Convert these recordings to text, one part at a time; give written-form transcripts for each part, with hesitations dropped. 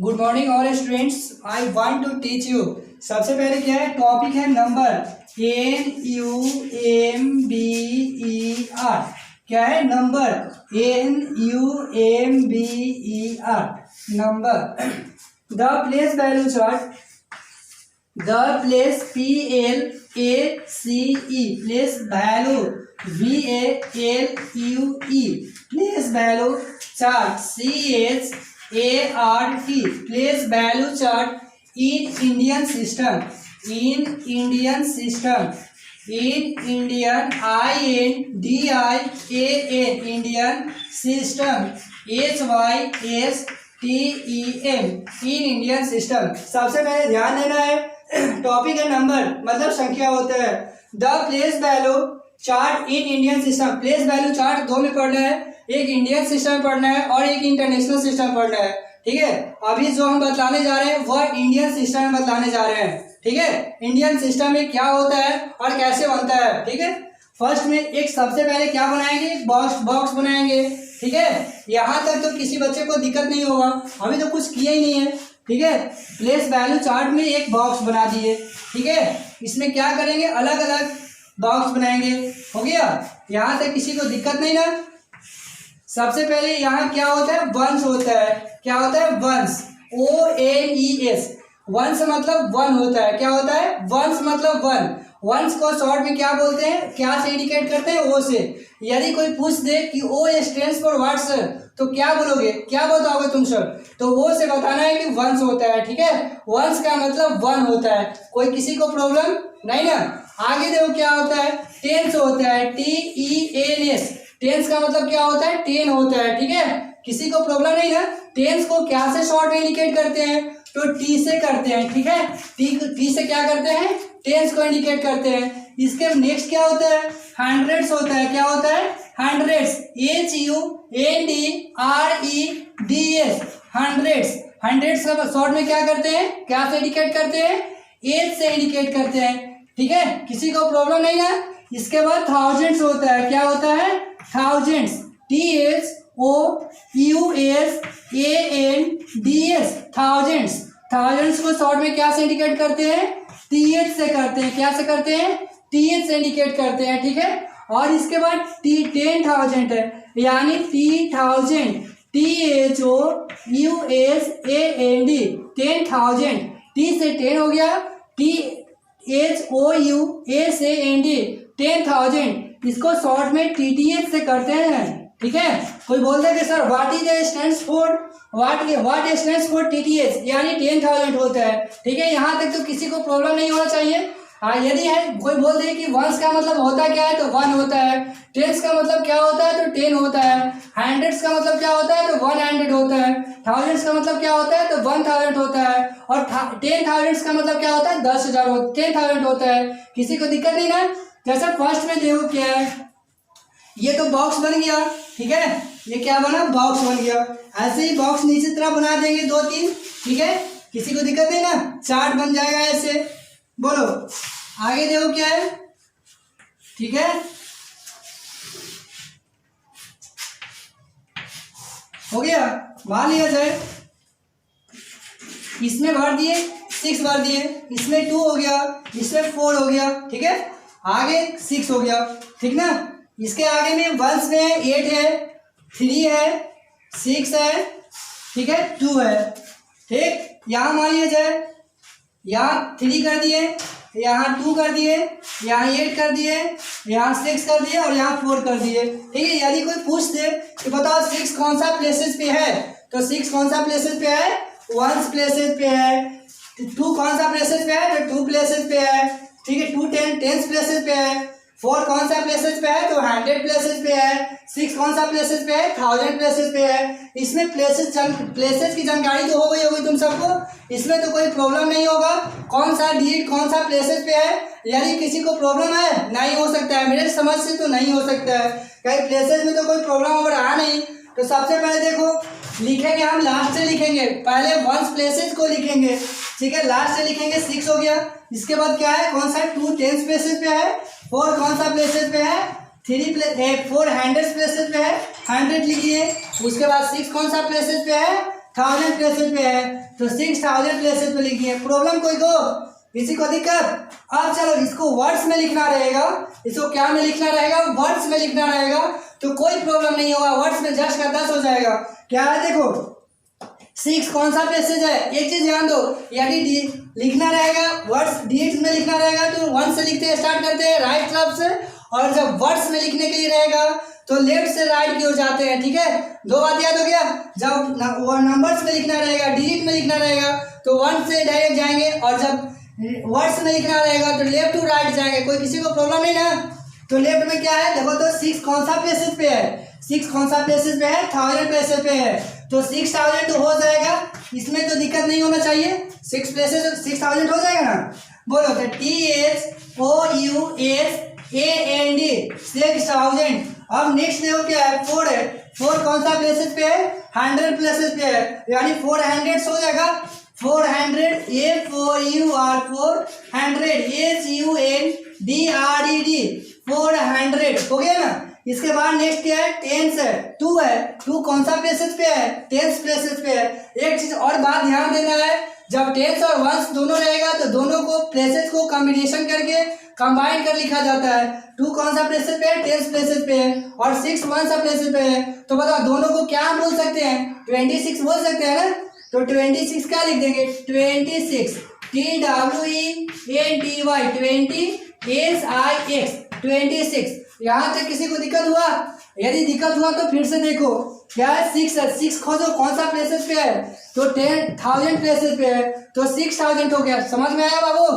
Good morning all students. I want to teach you. सबसे पहले क्या है, टॉपिक है नंबर। NUMBER। क्या है? Number. NUMBER number. The place value chart. The place PLACE place value VALUE place value chart CHART place value chart in Indian system. In Indian system. In Indian INDIAN Indian system. HYSTEM in Indian system. सबसे पहले ध्यान देना है, topic है number, मतलब संख्या होता है। The place value chart in Indian system. Place value chart दो में पढ़ना है, एक इंडियन सिस्टम में पढ़ना है और एक इंटरनेशनल सिस्टम में पढ़ना है। ठीक है, अभी जो हम बतलाने जा रहे हैं वह इंडियन सिस्टम में बतलाने जा रहे हैं। ठीक है, इंडियन सिस्टम में क्या होता है और कैसे बनता है। ठीक है, फर्स्ट में एक सबसे पहले क्या बनाएंगे, बॉक्स बनाएंगे। ठीक है, यहाँ तक तो किसी बच्चे को दिक्कत नहीं होगा, अभी तो कुछ किया ही नहीं है। ठीक है, प्लेस वैल्यू चार्ट में एक बॉक्स बना दिए। ठीक है, इसमें क्या करेंगे, अलग अलग बॉक्स बनाएंगे। हो गया, यहाँ तक किसी को दिक्कत नहीं ना। सबसे पहले यहाँ क्या होता है, वंश होता है। क्या होता है, वंश। ONES वंश मतलब वन होता है। क्या होता है, वंश मतलब वन। वंश को शॉर्ट में क्या बोलते हैं, क्या से इंडिकेट करते हैं, ओ से। यदि कोई पूछ दे कि ओ स्टैंड्स फॉर व्हाट सर, तो क्या बोलोगे, क्या बताओगे तुम सर, तो वो से बताना है कि वंश होता है। ठीक है, वंश का मतलब वन होता है। कोई किसी को प्रॉब्लम नहीं ना। आगे देखो क्या होता है, टेंस होता है। TENS टेंस का मतलब क्या होता है, 10 होता है। ठीक है, किसी को प्रॉब्लम नहीं ना। टेंस को क्या से शॉर्ट में इंडिकेट करते हैं, तो T से करते हैं। ठीक है, T से क्या करते हैं, टेंस को इंडिकेट करते हैं। इसके नेक्स्ट क्या होता है, हंड्रेड्स होता है। क्या होता है, हंड्रेड्स। HUNDREDS hundreds. हंड्रेड्स का शॉर्ट में क्या करते हैं, क्या से इंडिकेट करते हैं, एच से इंडिकेट करते हैं। ठीक है, किसी को प्रॉब्लम नहीं ना। इसके बाद थाउजेंड्स होता है। क्या होता है, थाउजेंड्स। THOUSANDS thousands. थाउजेंड्स को शॉर्ट में क्या से इंडिकेट करते हैं, TH से करते हैं। क्या से करते हैं, TH से इंडिकेट करते हैं। ठीक है, और इसके बाद 10,000 है, यानी 10,000 THOUSAND 10,000। T से 10 हो गया, THOUSAND 10,000। इसको शॉर्ट में TTH से करते हैं। ठीक है, कोई बोलते हैं कि sir what stands for TTH, यानी 10,000 होता है। ठीक है, यहाँ तक तो किसी को प्रॉब्लम नहीं होना चाहिए। हाँ, यदि है कोई बोल दे कि वंश का मतलब होता क्या है, तो 1 होता है। टेंस का मतलब क्या होता है, तो 10 होता है। हंड्रेड्स का मतलब क्या होता है, तो 100 होता है। थाउजेंड्स का मतलब क्या होता है, तो 1000 होता है। और 10,000 का मतलब क्या होता है, 10,000 10,000 होता है। किसी को दिक्कत नहीं ना। जैसा फर्स्ट में देखो क्या है, ये तो बॉक्स बन गया। ठीक है, ये क्या बना, बॉक्स बन गया। ऐसे ही बॉक्स नीचे तरह बना देंगे 2-3। ठीक है, किसी को दिक्कत नहीं ना, चार्ट बन जाएगा ऐसे। बोलो आगे देखो क्या है। ठीक है, हो गया, मान लिया जाए। इसमें भर दिए, 6 भर दिए, इसमें 2 हो गया, इसमें 4 हो गया। ठीक है, आगे 6 हो गया। ठीक ना, इसके आगे में वंश में 8 है, 3 है, 6 है। ठीक है, 2 है। ठीक, यहाँ मान लिया जाए, यहाँ 3 कर दिए, यहाँ 2 कर दिए, यहाँ 8 कर दिए, यहाँ 6 कर दिए और यहाँ 4 कर दिए। ठीक है, यदि कोई पूछ दे कि बताओ 6 कौन सा प्लेसेस पे है, तो 6 कौन सा प्लेसेस पे है, 1 प्लेसेस पे है। 2 कौन सा प्लेसेस पे है, तो 2 प्लेसेस पे है। ठीक है, 2 10 प्लेसेस पे है। 4 कौन सा प्लेसेस पे है, तो 100 प्लेसेस पे है। 6 कौन सा प्लेसेस पे है, 1000 प्लेसेस पे है। इसमें प्लेसेस की जानकारी तो हो गई होगी तुम सबको, इसमें तो कोई प्रॉब्लम नहीं होगा। कौन सा डिजिट कौन सा प्लेसेस पे है, यदि किसी को प्रॉब्लम है, नहीं हो सकता है, मेरे समझ से तो नहीं हो सकता है, कहीं प्लेसेस में तो कोई प्रॉब्लम अगर आ नहीं। तो सबसे पहले देखो, लिखेंगे हम लास्ट से लिखेंगे, पहले वंश प्लेसेस को लिखेंगे। ठीक है, लास्ट से लिखेंगे, 6 हो गया। इसके बाद क्या है, कौन सा 2 10 प्लेसेस पे है, 4 कौन सा प्लेसेस पे है, 4 100 प्लेसेस पे है, 100 लिखिए। उसके बाद 6 कौन सा प्लेसेस पे है, 1000 प्लेसेस पे है, तो 6000 प्लेसेस पे लिखिए। प्रॉब्लम कोई को, किसी को दिक्कत? अब चलो इसको वर्ड्स में लिखना रहेगा, इसको क्या में लिखना रहेगा? वर्ड्स में लिखना रहेगा, तो कोई प्रॉब्लम नहीं होगा, वर्ड्स में 10 का 10 हो जाएगा। क्या है देखो, 6 कौन सा प्लेसेज है, एक चीज ध्यान दो, यदि लिखना रहेगा वर्ड्स डिजिट्स में लिखना रहेगा तो 1 से लिखते हैं, स्टार्ट करते हैं राइट तरफ से, और जब वर्ड्स में लिखने के लिए रहेगा तो लेफ्ट से राइट की ओर जाते हैं। ठीक है, दो बात याद हो गया। जब नंबर्स में लिखना रहेगा, डिजिट में लिखना रहेगा तो 1 से डायरेक्ट जाएंगे, और जब वर्ड्स में लिखना रहेगा तो लेफ्ट टू राइट जाएंगे। कोई किसी को प्रॉब्लम नहीं ना? तो लेफ्ट में क्या है देखो, तो 6 कौन सा प्लेसेस पे है, 6 कौन सा प्लेसेस पे है? 1000 प्लेसेस पे है, तो 6000 तो हो जाएगा, इसमें तो दिक्कत नहीं होना चाहिए। 6 प्लेसेस 6000 हो जाएगा ना? बोलो तो THOUSAND 6000। अब नेक्स्ट देखो क्या है, 4 है, 4 कौन सा प्लेसेस पे है? 100 प्लेसेस पे है, यानी 400 हो जाएगा। 400 400 हो गया ना? इसके बाद नेक्स्ट क्या है? 10 है, 2 है, 2 कौन सा प्लेसेस पे है? 10 प्लेसेस पे है। एक चीज और बात ध्यान देना है, जब 10 और 1 दोनों रहेगा तो दोनों को प्लेसेस को कॉम्बिनेशन करके कंबाइन कर लिखा जाता है। 2 कौन सा प्लेसेस पे है? 10 प्लेसेस पे है, और 6 कौन सा प्लेसेस पे है? तो बताओ दोनों को क्या बोल सकते हैं? 26 बोल सकते हैं ना? तो 26 क्या लिख देंगे? 26 TWENTY 26 यहाँ तक किसी को दिक्कत हुआ? यदि दिक्कत हुआ तो फिर से देखो, क्या है? 6 है, 6 खोजो कौन सा प्लेसेस पे है, तो 10,000 प्लेसेस पे है, तो 6000 हो गया। समझ में आया बाबू?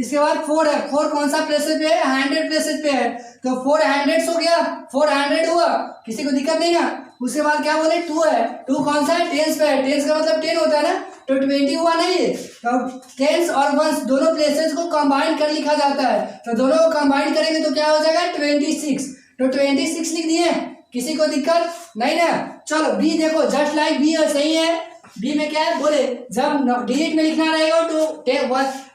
इसके बाद 4 है, 4 कौन सा प्लेसेस पे है? 100 प्लेसेस पे है, तो 400 हो गया, 400 हुआ, किसी को दिक्कत नहीं ना? उसके बाद क्या बोले? 2 है, 2 कौन सा है? 10 पे है, 10 का मतलब 10 होता है ना, तो 20 हुआ नहीं है। तो 10 और 1 दोनों प्लेसेस को कंबाइन कर लिखा जाता है, तो दोनों को कंबाइन करेंगे तो क्या हो जाएगा? 26। तो 26 लिख दिए, किसी को दिक्कत नहीं ना? चलो बी देखो, जस्ट लाइक बी है, सही है। बी में क्या है बोले, जब डिजिट में लिखना रहेगा तो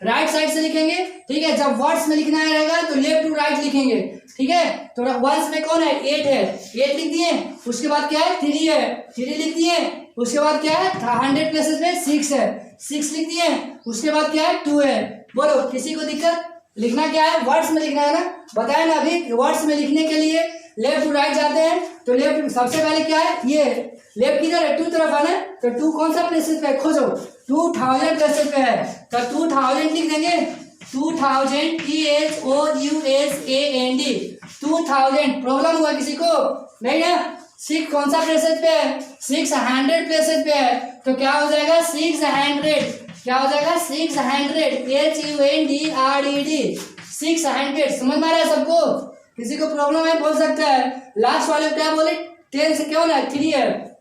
राइट साइड से लिखेंगे, ठीक है। जब वर्ड्स में लिखना रहेगा तो लेफ्ट टू राइट लिखेंगे, ठीक है। तो वंस में कौन है? 8 है, 8 लिख दिए। उसके बाद क्या है? 3 है, 3 लिख दिए। उसके बाद क्या है? 100 प्लेसेस में 6 है, 6 लिख दिए। उसके बाद क्या है? 2 है। बोलो किसी को दिक्कत? लिखना क्या है? वर्ड्स में लिखना है ना, बताया ना अभी। वर्ड्स में लिखने के लिए लेफ्ट टू राइट जाते हैं, तो लेफ्ट सबसे पहले क्या है? ये लेफ्ट किधर है? 2 तरफ है ना, तो 2 कौन सा प्लेसेस पे? खोजो, 2000 प्लेसेस पे है, तो 2000 लिख देंगे। 2000 THOUSAND 2000। प्रॉब्लम हुआ किसी को? नहीं ना? 6 कौन सा प्लेसेस पे है? 600 प्लेसेस पे है, तो क्या हो जाएगा? 600। क्या हो जाएगा? 600 HUNDRED 600। समझ में आ रहा है सबको? किसी को प्रॉब्लम है बोल सकता है। लास्ट वाले क्या बोले? 10 से क्यों ना? 3 है,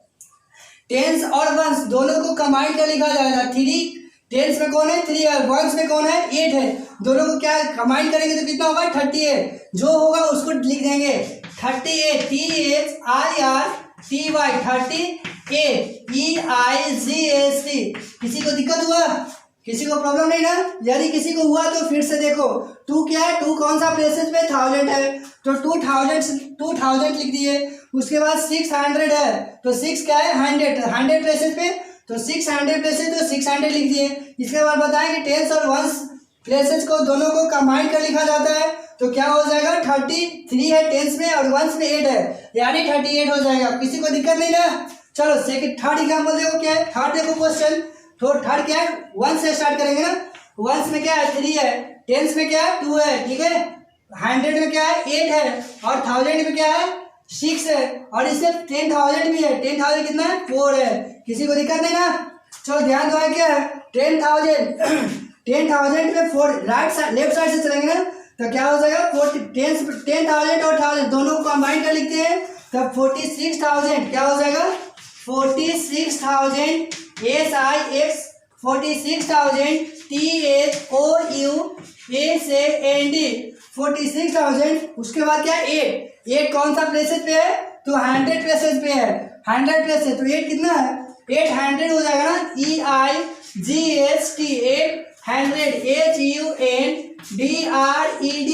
10 और 1 दोनों को कंबाइन कर लिखा जाएगा। 3 10 में कौन है? 3 है, 1 में कौन है? 8 है। दोनों को क्या कंबाइन करेंगे तो कितना होगा? 38। जो होगा उसको लिख देंगे 38 THIRTY 38 EIGST। किसी को दिक्कत हुआ? किसी को प्रॉब्लम नहीं ना? यदि किसी को हुआ तो फिर से देखो। 2 क्या है? 2 कौन सा प्लेसेस पे? 1000 है, तो 2000 लिख दिए। उसके बाद 600 है, तो 6 क्या है? 100 प्लेसेस पे, तो 600 प्लेसेस, तो 600 लिख दिए। इसके बाद बताएं कि 10 और 1 प्लेसेस को दोनों को कंबाइन कर लिखा जाता है, तो क्या हो जाएगा? 33 है 10 में, और 1 में 8 है, यानी 38 हो जाएगा। किसी को दिक्कत नहीं ना? चलो थर्ड एग्जाम्पल देखो क्या है। थर्ड देखो क्वेश्चन, तो थर्ड क्या है? 1 से स्टार्ट करेंगे ना। 1 में क्या है? 3 है, 10 में क्या है? 2 है, ठीक है। 100 में क्या है? 8 है, और 1000 में क्या है? 6 है, और इससे 10,000 भी है। 10,000 कितना है? 4 है। किसी को दिक्कत नहीं ना? चलो ध्यान दो, क्या है? 10,000 में 4 राइट साइड लेफ्ट साइड से चलेंगे ना, तो क्या हो जाएगा? 10,000 और 1000 दोनों को कंबाइन कर लिखते हैं, तब 46,000 क्या हो जाएगा? 46,000 SIX 46,000 THOUSAND 46,000। उसके बाद क्या? 8 कौन सा प्लेसेस पे है? तो 100 प्लेसेस पे है, 100 प्लेसेस, तो 8 कितना है? 800 हो जाएगा ना। EIGST 800 HUNDRED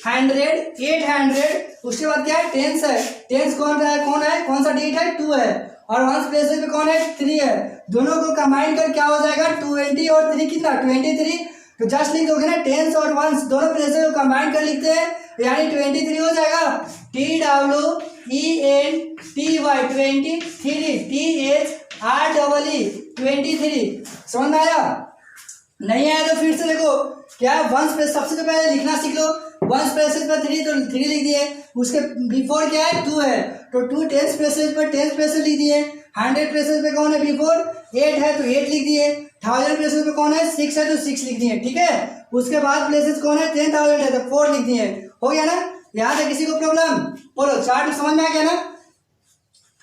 100 800। उसके बाद क्या है? 10 है, 10 कौन है? कौन सा डिजिट है? 2 है, और वंस प्लेसेस पे कौन है 3 है, दोनों को कंबाइन कर क्या हो जाएगा 20 और 3 कितना 23। तो जस्ट लिख दोगे ना टेंस और वंस दोनों प्लेसेस को कंबाइन कर लिखते हैं, यानी 23 हो जाएगा। TWENTY 23 THREE 23 समझ में आया? नहीं आया तो फिर से देखो क्या है वंस प्लेस, सबसे तो पहले लिखना सीख लो। वंस प्लेसेस पर 3 तो 3 लिख दिए, उसके बिफोर क्या है 2 है तो 2 टेंस प्लेसेस पर 10 प्लेसेस लिख दिए, 100 प्लेसेस पे कौन है बिफोर 8 है तो 8 लिख दिए, 1000 प्लेसेस पे कौन है 6 है तो 6 लिख दिए, ठीक है। उसके बाद प्लेसेस कौन है 10,000 है तो 4 लिख दिए, हो गया ना। यहाँ से किसी को प्रॉब्लम बोलो, चार्ट समझ में आ गया ना।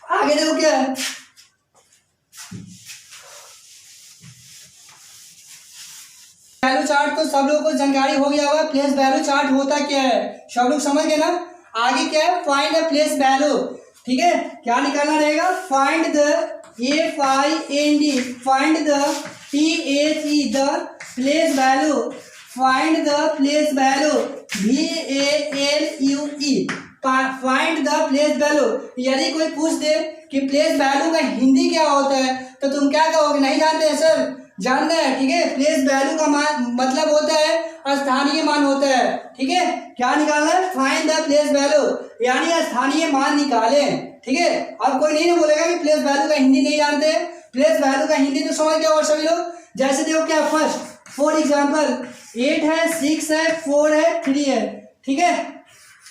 आगे देखो क्या है, वैल्यू चार्ट तो सब लोगों को जानकारी हो गया होगा। प्लेस वैल्यू चार्ट होता क्या है सब लोग समझ गए ना। आगे क्या है फाइंड द प्लेस वैल्यू, ठीक है। क्या निकालना रहेगा find the FIND find the PHE the place value, find the place value VALUE find the place value. यदि कोई पूछ दे कि प्लेस वैल्यू का हिंदी क्या होता है तो तुम क्या कहोगे नहीं जानते हैं सर, जानते हैं, ठीक है। प्लेस वैल्यू का मान मतलब होता है स्थानीय मान होता है, ठीक है। क्या निकालना है फाइंड द प्लेस वैल्यू, यानी स्थानीय मान निकालें, ठीक है। अब कोई नहीं बोलेगा कि प्लेस वैल्यू का हिंदी नहीं जानते, प्लेस वैल्यू का हिंदी तो समझ गया और सभी लोग। जैसे देखो क्या फर्स्ट फॉर एग्जाम्पल 8 है 6 है 4 है 3 है, ठीक है।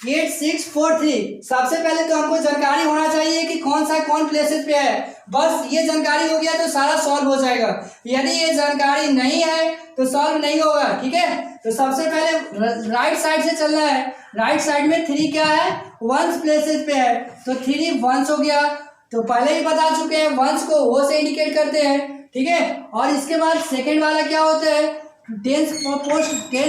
8 6 4 3 सबसे पहले तो हमको जानकारी होना चाहिए कि कौन प्लेसेस पे है, बस ये जानकारी हो गया तो सारा सॉल्व हो जाएगा। यदि ये जानकारी नहीं है तो सॉल्व नहीं होगा, ठीक है। तो सबसे पहले राइट साइड से चलना है, राइट साइड में 3 क्या है वंस प्लेसेस पे है तो 3 वंस हो गया, तो पहले ही बता चुके हैं वंस को वो से इंडिकेट करते हैं, ठीक है। और इसके बाद सेकेंड वाला क्या होता है टेंस पे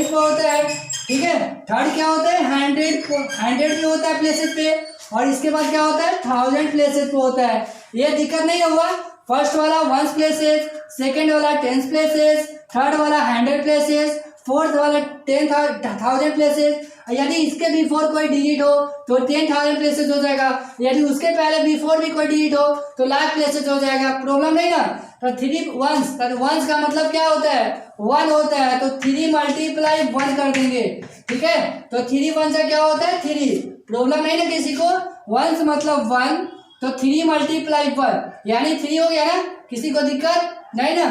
होता है, ठीक है। थर्ड क्या होता है 100 पे होता है प्लेसेस पे, और इसके बाद क्या होता है 1000 प्लेसेस पे होता है। ये दिक्कत नहीं होगा, फर्स्ट वाला वंस प्लेसेस, सेकेंड वाला 10 प्लेसेस, थर्ड वाला 100 प्लेसेस, फोर्थ वाला 10,000 प्लेसेस। यदि इसके बिफोर कोई डिजिट हो तो 10,000 प्लेसेस हो जाएगा, यदि उसके पहले बिफोर भी कोई डिजिट हो तो लाख प्लेसेस हो जाएगा, प्रॉब्लम नहीं ना। तो 3 वंस का मतलब क्या होता है 1 होता है, तो 3 मल्टीप्लाई 1 कर देंगे, ठीक है। तो 3 वंस का क्या होता है 3, प्रॉब्लम नहीं ना किसी को। वंस मतलब 1 तो 3 मल्टीप्लाई 1 यानी 3 हो गया ना, किसी को दिक्कत नहीं ना।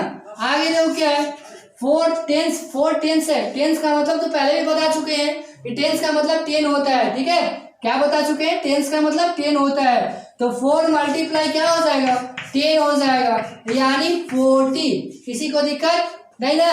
आगे देखो क्या है 4 टेंस है, टेंस का मतलब तो पहले भी बता चुके हैं कि टेंस का मतलब 10 होता है, ठीक है। क्या बता चुके हैं टेंस का मतलब 10 होता है, तो 4 मल्टीप्लाई क्या हो जाएगा 10 हो जाएगा, यानी 40, किसी को दिक्कत नहीं ना।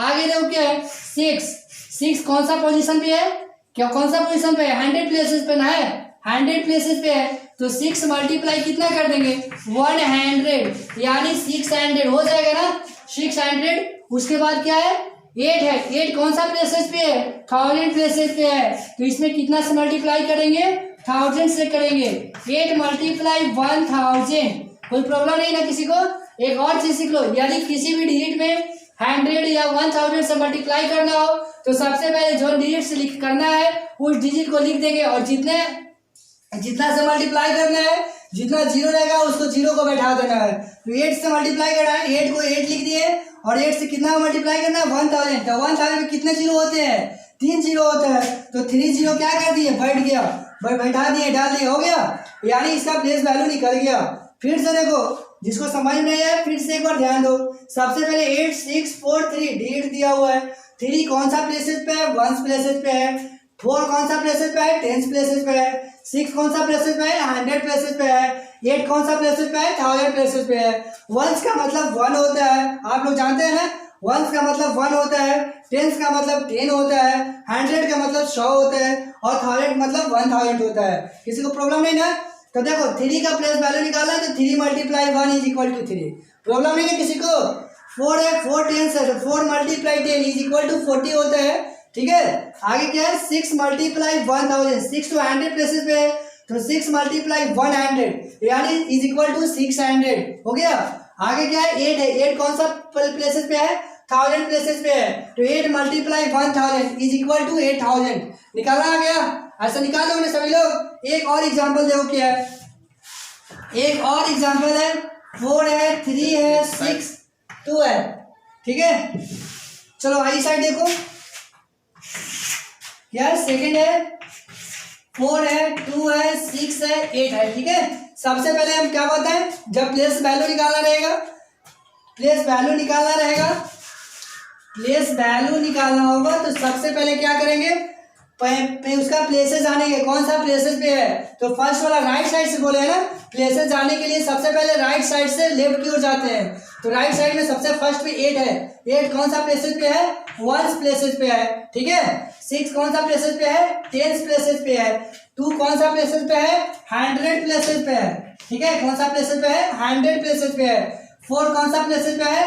आगे देखो क्या है 6 कौन सा पोजीशन पे है, क्या कौन सा पोजीशन पे है 100 प्लेसेस पे ना है, 100 प्लेसेस पे है, तो 6 मल्टीप्लाई कितना कर देंगे 100, यानी 600 हो जाएगा ना 600। उसके बाद क्या है 8 है, 8 कौन सा प्लेसेस पे है 1000 प्लेसेस पे है, तो इसमें कितना से मल्टीप्लाई करेंगे 1000 से करेंगे, 8 मल्टीप्लाई 1000, कोई प्रॉब्लम नहीं ना किसी को। एक और चीज सीख लो, यदि किसी भी डिजिट में 100 या 1000 से मल्टीप्लाई करना हो तो सबसे पहले जो डिजिट से करना है उस डिजिट को लिख देंगे, और जितना से मल्टीप्लाई करना है जितना जीरो रहेगा उसको जीरो को बैठा देना है। तो 8 से मल्टीप्लाई करना है, 8 को 8 लिख दिए, और 8 से कितना मल्टीप्लाई करना है 1000, तो 1000 में कितने जीरो होते हैं 3 जीरो होता है, तो 3 जीरो क्या कर दिए बैठ गया, बैठा दिए डाल दिए, हो गया, यानी इसका प्लेस वैल्यू निकल गया। फिर से देखो जिसको समझ नहीं आया फिर से एक बार ध्यान दो। सबसे पहले 8 6 4 3 डिजिट दिया हुआ है, 3 कौन सा प्लेसेस पे है वंस प्लेसेस पे है, 4 कौन सा प्लेसेस पे है 10 प्लेसेस पे है, 6 कौन सा प्लेसेस पे है 100 प्लेसेस पे है, 8 कौन सा प्लेसेस पे है 1000 प्लेसेस पे है। वंस का मतलब 1 होता है, आप लोग जानते हैं ना, वंस का मतलब 1 होता है, 10 का मतलब 10 होता है, 100 का मतलब 100 होता है, और 1000 मतलब 1000 होता है, किसी को प्रॉब्लम नहीं ना। तो देखो 3 का प्लेस वैल्यू निकालना है तो 3 multiply 1 is equal to 3, problem नहीं है किसी को। 4 है 4 10 है तो 4 मल्टीप्लाई 10 इज इक्वल टू 40 होता है, ठीक है। आगे क्या है 6 मल्टीप्लाई 1000, 6 तो 100 प्लेसेस पे है तो 6 मल्टीप्लाई 100 यानी इज इक्वल टू 600, हो गया। आगे क्या है 8 है, 8 कौन सा प्लेसेस पे है 1000 प्लेसेस पे है, तो 8 मल्टीप्लाई 1000 इज इक्वल टू 8000, निकालना आ गया। ऐसा निकाल दोगे सभी लोग। एक और एग्जांपल देखो क्या है, एक और एग्जांपल है, 4 है, 3 है, 6, 2 है, ठीक है। चलो आई साइड देखो, यार सेकंड है, 4 है, 2 है, 6 है, 8 है, ठीक है। सबसे पहले हम क्या बताएं, जब प्लेस वैल्यू निकालना रहेगा, प्लेस वैल्यू निकालना रहेगा, प्लेस वैल्यू निकालना होगा तो सबसे पहले क्या करेंगे, उसका प्लेसेस आने के, कौन सा प्लेसेस पे है, तो फर्स्ट वाला राइट साइड से बोले है ना, प्लेसेस जाने के लिए सबसे पहले राइट साइड से लेफ्ट की ओर जाते हैं। तो राइट साइड में सबसे फर्स्ट पे 8 है, 8 कौन सा प्लेसेस पे है, 1 प्लेसेस पे है, ठीक है। 6 कौन सा प्लेसेस पे है, 10 प्लेसेस पे है। 2 कौन सा प्लेसेस पे है, 100 प्लेसेस पे है, ठीक है। कौन सा प्लेसेस पे है, 100 प्लेसेस पे है। 4 कौन सा प्लेसेस पे है,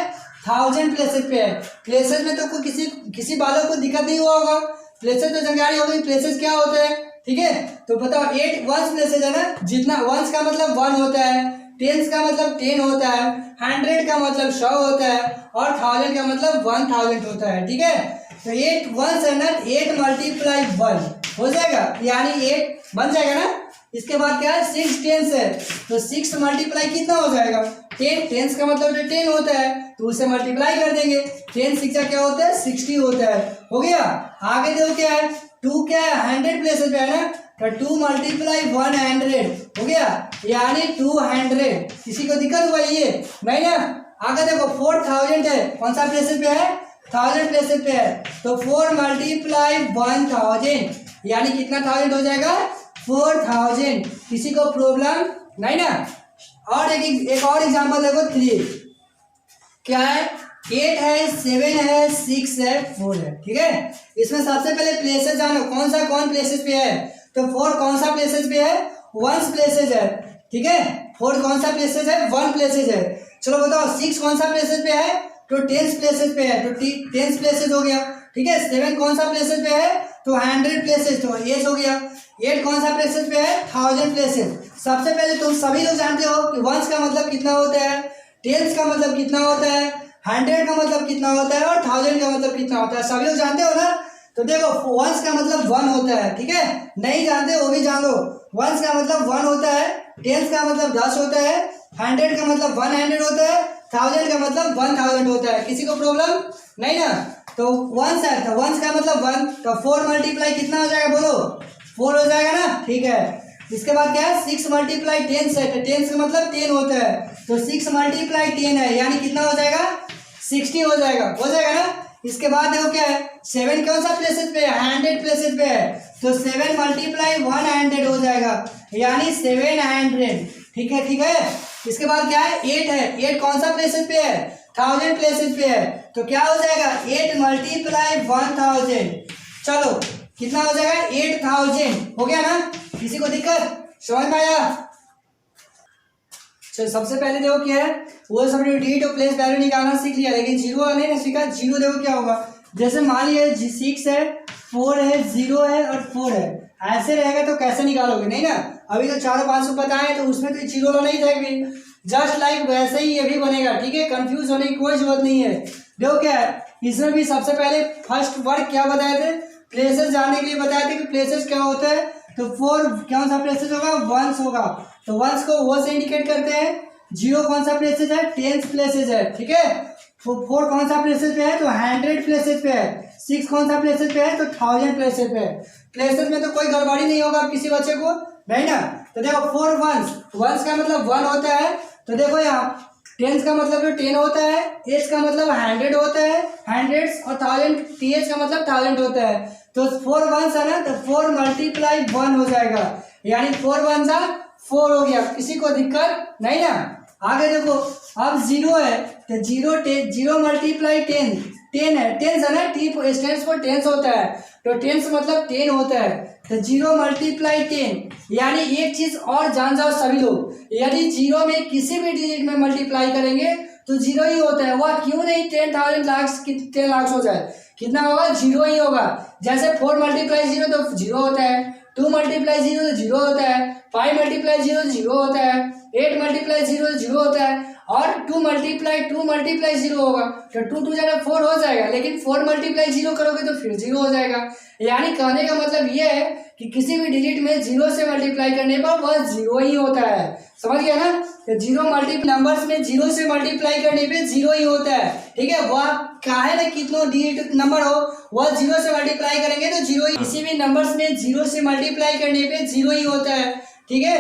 1000 प्लेसेस पे है। प्लेसेस में तो कोई किसी बालों को दिक्कत नहीं हुआ होगा, प्लेसेस तो जानकारी होगी प्लेसेस क्या होते हैं, ठीक है। तो बताओ 8 वंस प्लेसेस है ना, जितना वंस का मतलब 1 होता है, 10 का मतलब 10 होता है, 100 का मतलब 100 होता है, और 1000 का मतलब 1000 होता है, ठीक है। तो 8 वंस है ना, 8 मल्टीप्लाई 1 हो जाएगा, यानी 8 बन जाएगा ना। इसके बाद क्या है, 6 टेंस है, तो 6 मल्टीप्लाई कितना हो जाएगा, 10, टेंस का मतलब 10 होता है, तो उसे मल्टीप्लाई कर देंगे, 10 6 क्या होता है, 60 होता है, हो गया। आगे देखो क्या है, 2 क्या है, 100 प्लेसेस पे है ना, तो 2 मल्टीप्लाई 100 हो गया, यानी 200। किसी को दिक्कत हुआ ये नहीं ना। आगे देखो 4000 है, कौन सा प्लेसेस पे है, 1000 प्लेसेस पे है, तो 4 मल्टीप्लाई 1000 यानी कितना 1000 हो जाएगा, 4000। किसी को प्रॉब्लम नहीं ना। और एक और एग्जांपल देखो, 3 क्या है, 8 है, 7 है, 6 है, 4 है, ठीक है। इसमें सबसे पहले प्लेसेस जानो, कौन प्लेसेस पे है, तो 4 कौन सा प्लेसेस पे है, 1 प्लेसेस है, ठीक है। 4 कौन सा प्लेसेस है, 1 प्लेसेस है। चलो बताओ 6 कौन सा प्लेसेस पे है, तो 10 प्लेसेस पे है, तो 10 प्लेसेस हो गया, ठीक है। 7 कौन सा प्लेसेस पे है, तो 100 प्लेसेस, तो ये हो गया। 8 कौन सा प्लेसेस पे है, 1000 प्लेसेस। सबसे पहले तुम सभी लोग जानते हो कि 1 का मतलब कितना होता है, 10 का मतलब कितना होता है, 100 का मतलब कितना होता है, और 1000 का मतलब कितना होता है, सभी लोग जानते हो ना। तो देखो 1 का मतलब 1 होता है, ठीक है, नहीं जानते वो भी जान लो। 1 का मतलब 1 होता है, 10 का मतलब 10 होता है, 100 का मतलब 100 होता है, 1000 का मतलब 1000 होता है। किसी को प्रॉब्लम नहीं ना। तो 1 है, तो 1 का मतलब 1, तो 4 मल्टीप्लाई कितना हो जाएगा, बोलो 4 हो जाएगा ना, ठीक है। इसके बाद क्या है, 6 मल्टीप्लाई 10 है, तो 10 का मतलब 10 होता है, तो 6 मल्टीप्लाई 10 है, यानी कितना हो जाएगा, 60 हो जाएगा ना। इसके बाद देखो क्या है, 7 कौन सा प्लेसेस पे है, 100 प्लेसेस पे है, तो 7 मल्टीप्लाई 100 हो जाएगा, यानी 700, ठीक है। इसके बाद क्या है, 8 है, 8 कौन सा प्लेसेस पे है, 1000 प्लेसेस पे है, तो क्या हो जाएगा, 8 मल्टीप्लाई 1000, चलो कितना हो जाएगा, 8000 हो गया ना। किसी को दिक्कत समझ में आया। चलो सबसे पहले देखो क्या है, वो सब डिजिट और प्लेस वैल्यू निकालना सीख लिया, लेकिन जीरो नहीं ना सीखा। जीरो देखो क्या होगा, जैसे मान लिया 6 है, 4 है, 0 है और 4 है, ऐसे रहेगा तो कैसे निकालोगे, नहीं ना। अभी तो 4-5 बताए तो उसमें तो जीरो तो नहीं था, जस्ट लाइक वैसे ही ये भी बनेगा, ठीक है। कंफ्यूज होने की कोई जरूरत नहीं है। देखो क्या है, इसमें भी सबसे पहले फर्स्ट वर्ड क्या बताए थे, प्लेसेस जानने के लिए बताए थे कि प्लेसेस क्या होता है, तो 4 कौन सा प्लेसेस होगा, वंस होगा, तो वंस को वो से इंडिकेट करते हैं। 0 कौन सा प्लेसेस है, 10 प्लेसेस है, ठीक है। 4 कौन सा प्लेसेस पे है, तो 100 प्लेसेस पे है। 6 कौन सा प्लेसेस पे है, तो 1000 प्लेसेस पे है। प्लेसेस में तो कोई गड़बड़ी नहीं होगा किसी बच्चे को, नहीं ना। तो देखो 4 वंस का मतलब 1 होता है, तो देखो यहाँ 10 का मतलब जो 10 होता है, एच का मतलब 100 होता है, 100 और 1000 टीएच का मतलब 1000 होता है। तो 4 वंस है ना, तो 4 मल्टीप्लाई 1 हो जाएगा, यानी 4 वन सा 4 हो गया। किसी को दिक्कत नहीं ना। आगे देखो, अब 0 है, तो 0 मल्टीप्लाई 10 है, 10 है ना, टी स्टैंड्स फॉर 10 होता है, तो 10 मतलब 10 होता है, तो 0 मल्टीप्लाई 10, यानी एक चीज और जान जाओ सभी लोग, यदि 0 में किसी भी डिजिट में मल्टीप्लाई करेंगे तो 0 ही होता है। वह क्यों नहीं 10,000 लाख हो जाए, कितना होगा, 0 ही होगा। जैसे 4 मल्टीप्लाई 0 तो 0 होता है, 2 मल्टीप्लाई 0 तो 0 होता है, 5 मल्टीप्लाई 0 तो 0 होता है, 8 मल्टीप्लाई 0 तो 0 होता है, और 2 मल्टीप्लाई 0 होगा, तो 2 जगह 4 हो जाएगा, लेकिन 4 मल्टीप्लाई 0 करोगे तो फिर 0 हो जाएगा। यानी कहने का मतलब ये है कि किसी भी डिजिट में जीरो से मल्टीप्लाई करने पर वह जीरो ही होता है। समझ गया ना? तो जीरो नंबर्स में जीरो से मल्टीप्लाई करने पे जीरो ही होता है। ठीक है, वह क्या है ना, कितना डिजिट नंबर हो वह जीरो से मल्टीप्लाई करेंगे तो जीरो ही, किसी भी नंबर्स में जीरो से मल्टीप्लाई करने पे जीरो ही होता है। ठीक है,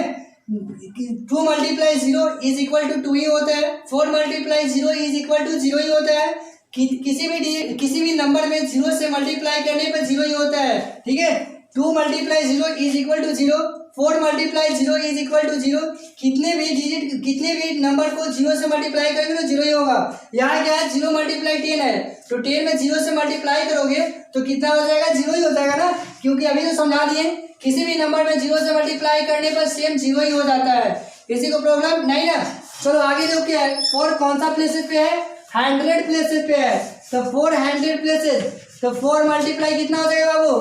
2 multiply zero is equal to 2 ही होता है, 4 multiply zero is equal to zero ही होता है। किसी भी नंबर में जीरो से मल्टीप्लाई करने पर जीरो ही होता है। ठीक है, 2 multiply zero is equal to zero, 4 multiply zero is equal to zero. कितने भी नंबर को जीरो से मल्टीप्लाई करेंगे तो जीरो ही होगा। यहाँ क्या है, 0 मल्टीप्लाई 10 है, तो 10 में जीरो से मल्टीप्लाई करोगे तो कितना हो जाएगा, जीरो ही हो जाएगा ना, क्योंकि अभी तो समझा दिए किसी भी नंबर में जीरो से मल्टीप्लाई करने पर सेम जीरो ही हो जाता है। किसी को प्रॉब्लम नहीं ना? चलो आगे जो क्या है, 4 कौन सा प्लेसेस पे है, 100 प्लेसेस पे है, तो 400 प्लेसेस, तो 4 मल्टीप्लाई कितना हो जाएगा बाबू,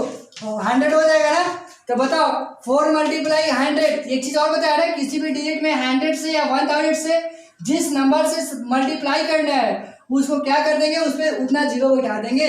100 हो जाएगा ना। तो बताओ 4 मल्टीप्लाई 100, एक चीज और बता रहा है, किसी भी डिजिट में 100 से या 1000 से जिस नंबर से मल्टीप्लाई करना है उसको क्या कर देंगे, उस पर उतना जीरो उठा देंगे।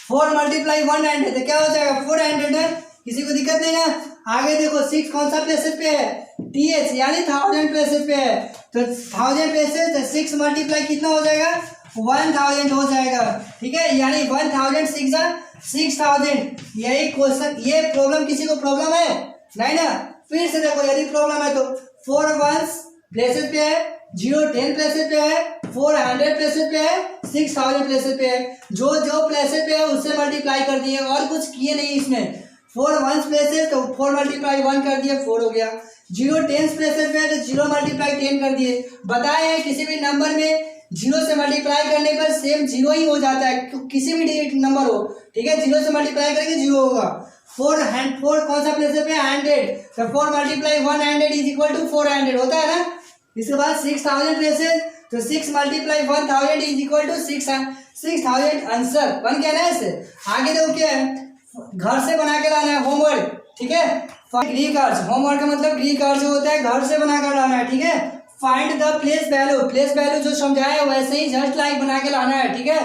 4 मल्टीप्लाई 100 तो क्या हो जाएगा, 400 है, किसी को दिक्कत नहीं ना। आगे देखो 6 कौन सा प्लेसेस पे है, TH यानी 1000 प्लेसेस पे है, तो 1000 प्लेसेस, तो 6 मल्टीप्लाई कितना हो जाएगा, 1000 हो जाएगा। ठीक है, यानी 1000 6000। यही क्वेश्चन, ये प्रॉब्लम किसी को प्रॉब्लम है नहीं ना? फिर से देखो, यदि प्रॉब्लम है तो 4 1 प्लेसेस पे है, 0 10 प्लेसेस पे है, 400 प्लेसेस पे है, 6000 प्लेसेस पे है, जो प्लेसेस पे है उससे मल्टीप्लाई कर दिए और कुछ किए नहीं इसमें। 4 1 प्लेसेस तो 4 मल्टीप्लाई 1 कर दिए, 4 हो गया। 0 10 प्लेसेस पे है तो 0 मल्टीप्लाई 10 कर दिए। बताए हैं किसी भी नंबर में जीरो से मल्टीप्लाई करने पर सेम जीरो ही हो जाता है, किसी भी डिजिट नंबर हो। ठीक है, जीरो से मल्टीप्लाई करेंगे जीरो होगा। 4 कौन सा प्लेस पे, 100, तो 4 मल्टीप्लाई 100 इज इक्वल टू 400 होता है ना। इसके बाद 6000 प्लेसेस, तो 6 multiply 1000 is equal to 6000 answer बन गया ना। ऐसे आगे देखो क्या है, घर से बना के लाना है होमवर्क। ठीक है, ग्रीक आर्ट्स, होमवर्क का मतलब ग्रीक आर्ट्स जो होता है घर से बना कर लाना है। ठीक है, फाइंड द प्लेस वैल्यू जो समझाया वैसे ही जस्ट लाइक बना के लाना है। ठीक है,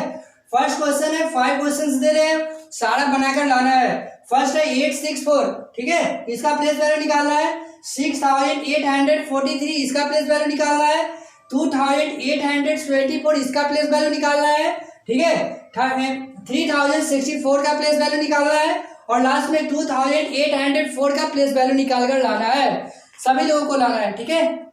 फर्स्ट क्वेश्चन है, 5 क्वेश्चंस दे रहे हैं, सारा बनाकर लाना है। फर्स्ट है 864, ठीक है, इसका प्लेस वैल्यू निकालना है। 6843, इसका प्लेस वैल्यू निकालना है। 2824, इसका प्लेस वैल्यू निकालना है। ठीक है, 3064 का प्लेस वैल्यू निकालना है, और लास्ट में 2804 का प्लेस वैल्यू निकाल कर लाना है। सभी लोगों को लाना है। ठीक है।